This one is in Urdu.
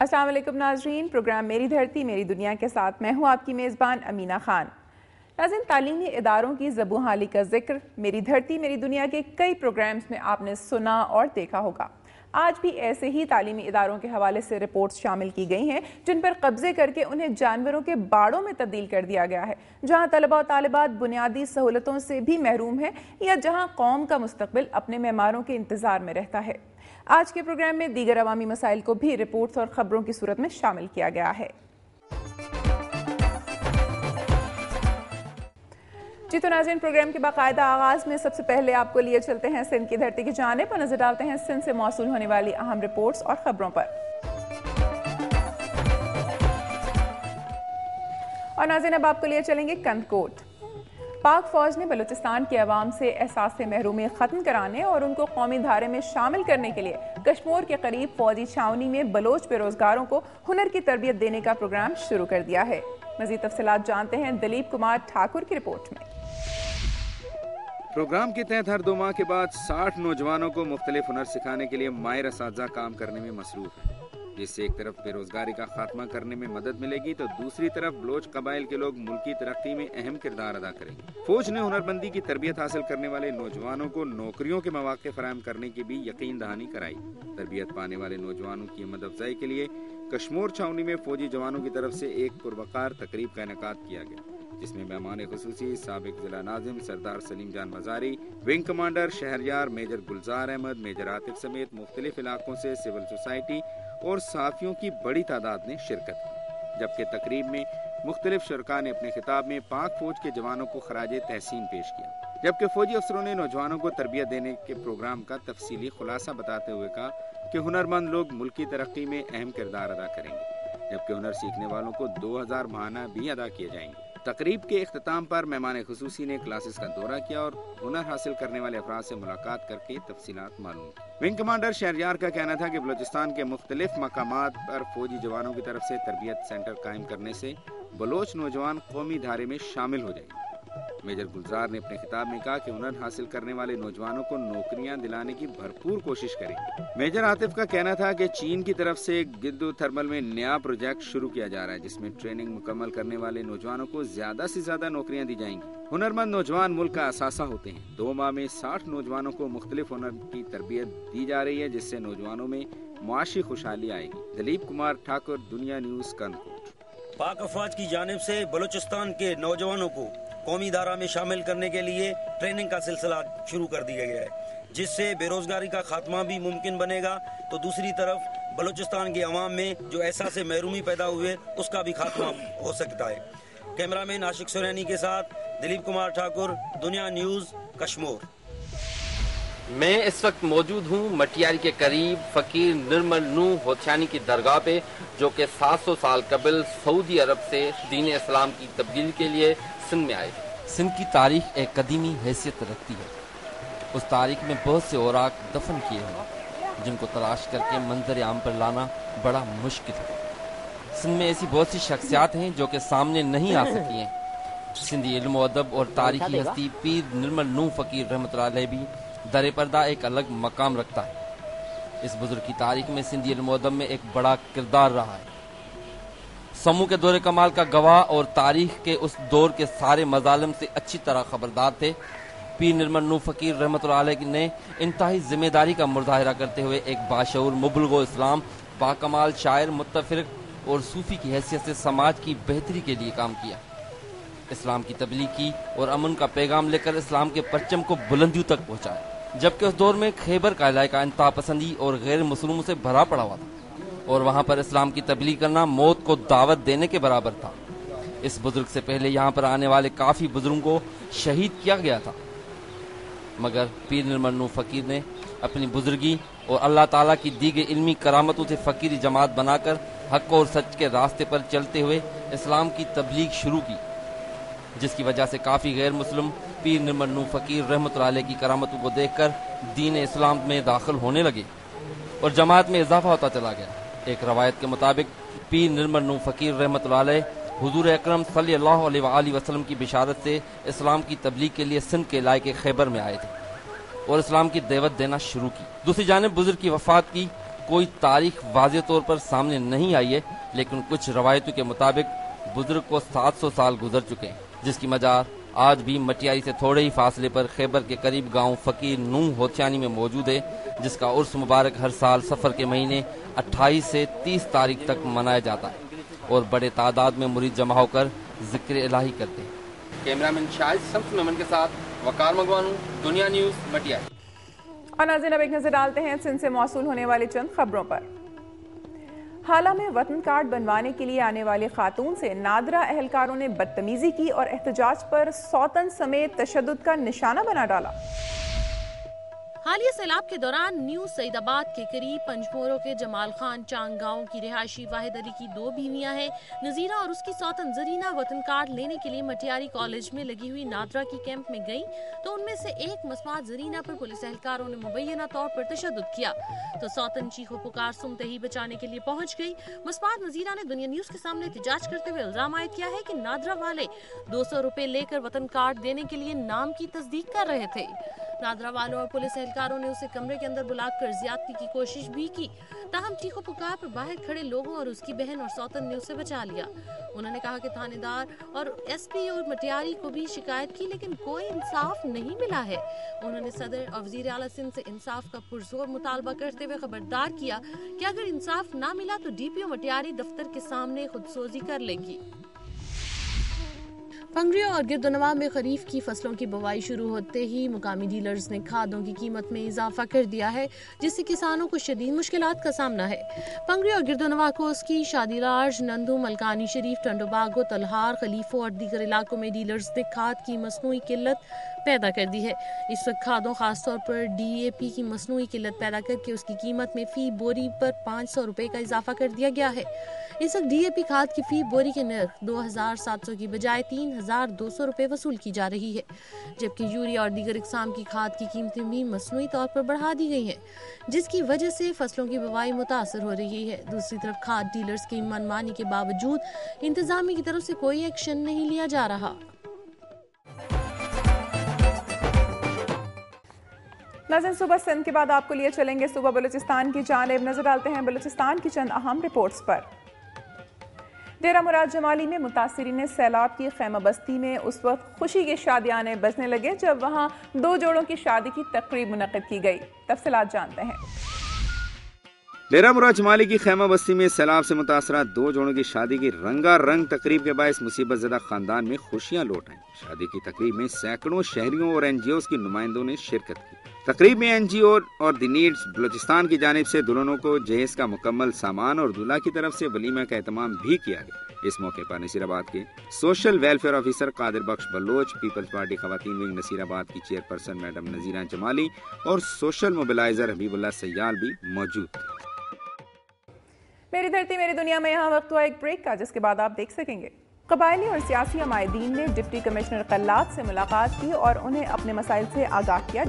السلام علیکم ناظرین، پروگرام میری دھرتی میری دنیا کے ساتھ میں ہوں آپ کی میزبان امینہ خان۔ ناظرین، تعلیمی اداروں کی زبوں کا ذکر میری دھرتی میری دنیا کے کئی پروگرامز میں آپ نے سنا اور دیکھا ہوگا۔ آج بھی ایسے ہی تعلیمی اداروں کے حوالے سے رپورٹس شامل کی گئی ہیں جن پر قبضے کر کے انہیں جانوروں کے باڑوں میں تبدیل کر دیا گیا ہے، جہاں طلبہ و طالبات بنیادی سہولتوں سے بھی محروم ہیں یا جہاں قوم کا مستقبل اپنے معماروں کے انتظار میں رہتا ہے۔ آج کے پروگرام میں دیگر عوامی مسائل کو بھی رپورٹس اور خبروں کی صورت میں شامل کیا گیا ہے۔ جی تو ناظرین، پروگرام کے باقاعدہ آغاز میں سب سے پہلے آپ کو لیے چلتے ہیں سندھ کی دھرتی کی جانب اور نظر ڈالتے ہیں سندھ سے موصول ہونے والی اہم رپورٹس اور خبروں پر۔ اور ناظرین، اب آپ کو لیے چلیں گے کند کوٹ۔ پاک فوج نے بلوچستان کے عوام سے احساس محرومی ختم کرانے اور ان کو قومی دھارے میں شامل کرنے کے لیے کشمور کے قریب فوجی چھاونی میں بلوچ بے روزگاروں کو ہنر کی تربیت دینے کا پروگرام شروع کر دیا ہے۔ مزید تفصیلات جانتے ہیں دلیپ کمار ٹھاکر کی رپورٹ میں۔ پروگرام کے تحت ہر 2 ماہ کے بعد 60 نوجوانوں کو مختلف ہنر سکھانے کے لیے ماہر اساتذہ کام کرنے میں مصروف ہیں، جس سے ایک طرف بے روزگاری کا خاتمہ کرنے میں مدد ملے گی تو دوسری طرف بلوچ قبائل کے لوگ ملکی ترقی میں اہم کردار ادا کریں گے۔ فوج نے ہنرمندی کی تربیت حاصل کرنے والے نوجوانوں کو نوکریوں کے مواقع فراہم کرنے کی بھی یقین دہانی کرائی۔ تربیت پانے والے نوجوانوں کی ہمت افزائی کے لیے کشمور چھاونی میں فوجی جوانوں کی طرف سے ایک پروقار تقریب کا انعقاد کیا گیا، جس میں مہمان خصوصی سابق ضلع ناظم سردار سلیم جان مزاری، wing commander Shahryar major Gulzar Ahmed, major Atif سمیت مختلف علاقوں سے سول سوسائٹی اور صحافیوں کی بڑی تعداد نے شرکت کی، جبکہ تقریب میں مختلف شرکاء نے اپنے خطاب میں پاک فوج کے جوانوں کو خراج تحسین پیش کیا، جبکہ فوجی افسروں نے نوجوانوں کو تربیت دینے کے پروگرام کا تفصیلی خلاصہ بتاتے ہوئے کہا کہ ہنرمند لوگ ملکی ترقی میں اہم کردار ادا کریں گے، جبکہ ہنر سیکھنے والوں کو 2000 ماہانہ بھی ادا کیے جائیں گے۔ تقریب کے اختتام پر مہمان خصوصی نے کلاسز کا دورہ کیا اور ہنر حاصل کرنے والے افراد سے ملاقات کر کے تفصیلات معلوم کی۔ ونگ کمانڈر شہریار کا کہنا تھا کہ بلوچستان کے مختلف مقامات پر فوجی جوانوں کی طرف سے تربیت سینٹر قائم کرنے سے بلوچ نوجوان قومی دھارے میں شامل ہو جائیں گے۔ میجر گلزار نے اپنے خطاب میں کہا کہ ہنر حاصل کرنے والے نوجوانوں کو نوکریاں دلانے کی بھرپور کوشش کریں گے۔ میجر عاطف کا کہنا تھا کہ چین کی طرف سے گدو تھرمل میں نیا پروجیکٹ شروع کیا جا رہا ہے، جس میں ٹریننگ مکمل کرنے والے نوجوانوں کو زیادہ سے زیادہ نوکریاں دی جائیں گی۔ ہنرمند نوجوان ملک کا اثاثہ ہوتے ہیں۔ 2 ماہ میں 60 نوجوانوں کو مختلف ہنر کی تربیت دی جا رہی ہے، جس سے نوجوانوں میں معاشی خوشحالی آئے گی۔ دلیپ کمار ٹھاکر، دنیا نیوز، کندکوٹ۔ پاک افواج کی جانب سے بلوچستان کے نوجوانوں کو قومی دھارا میں شامل کرنے کے لیے ٹریننگ کا سلسلہ شروع کر دیا گیا ہے، جس سے بے روزگاری کا خاتمہ بھی ممکن بنے گا، تو دوسری طرف بلوچستان کے عوام میں جو احساس محرومی پیدا ہوئے اس کا بھی خاتمہ ہو سکتا ہے۔ کیمرہ مین عاشق سورینی کے ساتھ دلیپ کمار ٹھاکر، دنیا نیوز، کشمور۔ میں اس وقت موجود ہوں مٹیاری کے قریب فقیر نرمل نوح ہوتھیانی کی درگاہ پہ، جو کہ 700 سال قبل سعودی عرب سے دین اسلام کی تبدیلی کے لیے سندھ میں آئے۔ سندھ کی تاریخ ایک قدیمی حیثیت رکھتی ہے۔ اس تاریخ میں بہت سے اوراق دفن کیے ہیں جن کو تلاش کر کے منظر عام پر لانا بڑا مشکل ہے۔ سندھ میں ایسی بہت سی شخصیات ہیں جو کہ سامنے نہیں آ سکی ہیں۔ سندھی علم و ادب اور تاریخی ہستی پیر نرمل نوح فقیر رحمۃ اللہ علیہ بھی در پردہ ایک الگ مقام رکھتا ہے۔ اس بزرگ کی تاریخ میں سندھی علم و ادب میں ایک بڑا کردار رہا ہے۔ سمو کے دور کمال کا گواہ اور تاریخ کے اس دور کے سارے مظالم سے اچھی طرح خبردار تھے۔ پیر نرمل نوح فقیر رحمۃ اللہ علیہ نے انتہائی ذمہ داری کا مظاہرہ کرتے ہوئے ایک باشعور مبلغ اسلام، باکمال شاعر، متفرق اور صوفی کی حیثیت سے سماج کی بہتری کے لیے کام کیا۔ اسلام کی تبلیغ کی اور امن کا پیغام لے کر اسلام کے پرچم کو بلندیوں تک پہنچایا، جبکہ اس دور میں خیبر کا علاقہ انتہا پسندی اور غیر مسلموں سے بھرا پڑا ہوا تھا اور وہاں پر اسلام کی تبلیغ کرنا موت کو دعوت دینے کے برابر تھا۔ اس بزرگ سے پہلے یہاں پر آنے والے کافی بزرگوں کو شہید کیا گیا تھا، مگر پیر نرمل نوح فقیر نے اپنی بزرگی اور اللہ تعالیٰ کی دی گئی علمی کرامتوں سے فقیری جماعت بنا کر حق اور سچ کے راستے پر چلتے ہوئے اسلام کی تبلیغ شروع کی، جس کی وجہ سے کافی غیر مسلم پیر نرمل نوح فقیر رحمۃ اللہ علیہ کی کرامتوں کو دیکھ کر دین اسلام میں داخل ہونے لگے اور جماعت میں اضافہ ہوتا چلا گیا۔ ایک روایت کے مطابق پیر نرمل نوح فقیر رحمۃ اللہ علیہ حضور اکرم صلی اللہ علیہ وآلہ وسلم کی بشارت سے اسلام کی تبلیغ کے لیے سندھ کے علاقے خیبر میں آئے تھے اور اسلام کی دعوت دینا شروع کی۔ دوسری جانب بزرگ کی وفات کی کوئی تاریخ واضح طور پر سامنے نہیں آئی ہے، لیکن کچھ روایتوں کے مطابق بزرگ کو 700 سال گزر چکے ہیں، جس کی مزار آج بھی مٹیاری سے تھوڑے ہی فاصلے پر خیبر کے قریب گاؤں فقیر نوح ہوتھیانی میں موجود ہے، جس کا عرس مبارک ہر سال سفر کے مہینے 28 سے 30 تاریخ تک منایا جاتا ہے اور بڑے تعداد میں مرید جمع ہو کر ذکر الہی کرتے ہیں۔ کیمرامین شاہد شمس میمن کے ساتھ وقار مگوانو، دنیا نیوز، مٹیاری۔ اور ناظرین اب ایک نظر ڈالتے ہیں سندھ سے موصول ہونے والی چند خبروں پر۔ حالہ میں وطن کارڈ بنوانے کے لیے آنے والی خاتون سے نادرا اہلکاروں نے بدتمیزی کی اور احتجاج پر سوتن سمیت تشدد کا نشانہ بنا ڈالا۔ حالیہ سیلاب کے دوران نیو سعید آباد کے قریب پنجمورو کے جمال خان چانگ گاؤں کی رہائشی واحد علی کی 2 بیویاں ہیں۔ نذیرہ اور اس کی سوتن زرینہ وطن کارڈ لینے کے لیے مٹیاری کالج میں لگی ہوئی نادرا کی کیمپ میں گئیں تو ان میں سے ایک مسمات زرینہ پر پولیس اہلکاروں نے مبینہ طور پر تشدد کیا تو سوتن چیخو پکار سنتے ہی بچانے کے لیے پہنچ گئی۔ مسمات نذیرہ نے دنیا نیوز کے سامنے احتجاج کرتے ہوئے الزام عائد کیا ہے کہ نادرا والے 200 روپے لے کر وطن کارڈ دینے کے لیے نام کی تصدیق کر رہے تھے۔ نادرا والوں اور پولیس اہلکاروں نے اسے کمرے کے اندر بلا کر زیادتی کی کوشش بھی کی، تاہم چیخو پکار پر باہر کھڑے لوگوں اور اس کی بہن اور سوتن نے اسے بچا لیا۔ انہوں نے کہا کہ تھانے دار اور ایس پی اور مٹیاری کو بھی شکایت کی لیکن کوئی انصاف نہیں ملا ہے۔ انہوں نے صدر اور وزیر اعلیٰ سندھ سے انصاف کا پرزور مطالبہ کرتے ہوئے خبردار کیا کہ اگر انصاف نہ ملا تو ڈی پی او مٹیاری دفتر کے سامنے خودسوزی کر لے گی۔ پنگریو اور گردنواں میں خریف کی فصلوں کی بوائی شروع ہوتے ہی مقامی ڈیلرز نے کھادوں کی قیمت میں اضافہ کر دیا ہے، جس سے کسانوں کو شدید مشکلات کا سامنا ہے۔ پنگریو اور گردنواں کوس کی شادی راج، نندو، ملکانی شریف، ٹنڈوباگو، تلہار، خلیفوں اور دیگر علاقوں میں ڈیلرز نے کھاد کی مصنوعی قلت پیدا کر دی ہے۔ اس وقت کھادوں خاص طور پر ڈی اے پی کی مصنوعی قلت پیدا کر کے اس کی قیمت میں فی بوری پر 500 روپے کا اضافہ کر دیا گیا ہے۔ اس وقت ڈی اے پی کھاد کی فی بوری کے نرخ 2700 کی بجائے 3200 روپے وصول کی جا رہی ہے، جبکہ یوریا اور دیگر اقسام کی کھاد کی قیمتیں بھی مصنوعی طور پر بڑھا دی گئی ہیں، جس کی وجہ سے فصلوں کی بوائی متاثر ہو رہی ہے۔ دوسری طرف کھاد ڈیلرز کی من مانی کے باوجود انتظامیہ کی طرف سے کوئی ایکشن نہیں لیا جا رہا۔ ناظرین صبح سندھ کے بعد آپ کو لیے چلیں گے صوبہ بلوچستان کی جانب، نظر ڈالتے ہیں بلوچستان کی چند اہم رپورٹس پر۔ ڈیرہ مراد جمالی میں متاثرین سیلاب کی خیمہ بستی میں اس وقت خوشی کے شادیانے بجنے لگے جب وہاں 2 جوڑوں کی شادی کی تقریب منعقد کی گئی۔ تفصیلات جانتے ہیں۔ ڈیرہ مراد جمالی کی خیمہ بستی میں سیلاب سے متاثرہ 2 جوڑوں کی شادی کی رنگا رنگ تقریب کے باعث مصیبت زدہ خاندان میں خوشیاں لوٹ آئیں۔ شادی کی تقریب میں سینکڑوں شہریوں اور این جی اوز کی نمائندوں نے شرکت کی۔ تقریب میں این جی او اور دی نیڈز بلوچستان کی جانب سے دلہنوں کو جہیز کا مکمل سامان اور دلہا کی طرف سے ولیمہ کا اہتمام بھی کیا گیا۔ اس موقع پر نصیر آباد کے سوشل ویلفیئر آفیسر قادر بخش بلوچ، پیپلز پارٹی خواتین ونگ نصیر آباد کی چیئرپرسن میڈم نذیرہ جمالی اور سوشل موبلائزر حبیب اللہ سیال بھی موجود تھے۔ میری دھرتی میری دنیا میں یہاں وقت ہوا ایک بریک کا، جس کے بعد آپ دیکھ سکیں گے۔ قبائلی اور سیاسی عمائدین نے ڈپٹی کمشنر قلات سے ملاقات کی اور انہیں اپنے مسائل سے آگاہ کیا۔